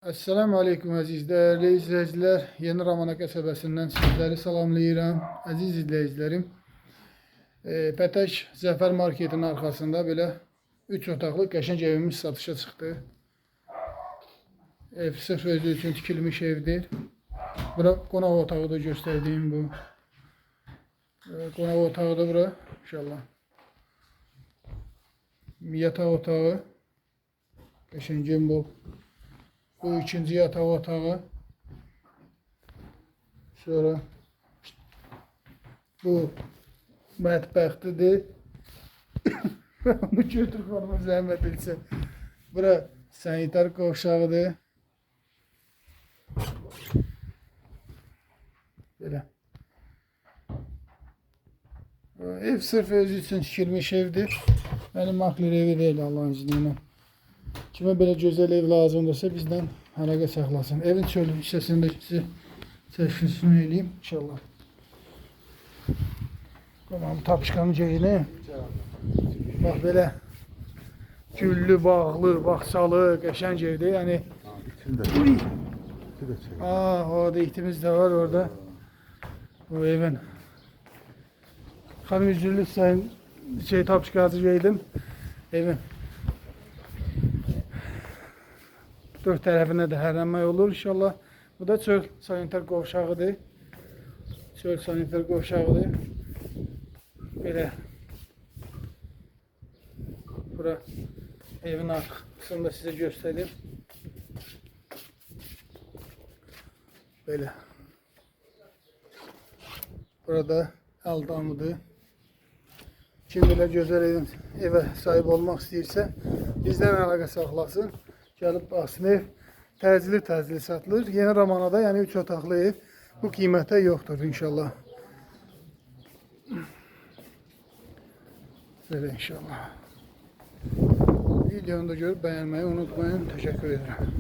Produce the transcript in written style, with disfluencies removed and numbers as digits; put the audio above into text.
Esselamu Aleyküm əziz değerli izleyiciler. Yeni Ramana qəsəbəsindən sizləri salamlayıram. Əziz izleyicilerim. Pətək Zəfər Marketinin arxasında belə 3 otaqlı qəşəng evimiz satışa çıxdı. Ev sırf özü üçün tikilmiş evdir. Bura qonaq otağı da göstərdiyim bu. Qonaq otağı da bura inşallah. Yataq otağı. Qəşəng bol. Bu ikinci yataq otağı. Sonra bu mətbəxtidir. Onu götür xanıma zəhmət etsə. Bura sanitar qovşağıdır. Belə. Ev sırf özü üçün tikilmiş evdir. Mənim makler evi deyil Allah'ın izniyle. Kimə belə gözəl ev lazımdırsa bizdən əlaqə saxlasın. Evin çölü hissəsində sizi çəkilişini eləyim inşallah. Tamam, tapışkanı ceyini. Bax belə güllü, bağlı, bağçalı, qəşəng evdir. Yəni orada itimiz de var orada. Bu evin. Xanım üzürlü sayın tapışkacı geydim. Evin dört tərəfinə də hərlənmək olur inşallah. Bu da çöl sanitar qovşağıdır. Çöl sanitar qovşağıdır. Belə. Bura evin arxasını da sizə göstəreyim. Belə. Burada əl damıdır. Kim belə gözəl evə sahib olmaq istəyirsə bizdən əlaqə saxlasın. Gəlib baxsın, ev təcili satılır. Yeni Ramanada, yəni 3 otaqlı ev bu qiymətə yoxdur inşallah. Belə inşallah. Videonu da görüb bəyənməyi unutmayın. Təşəkkür ederim.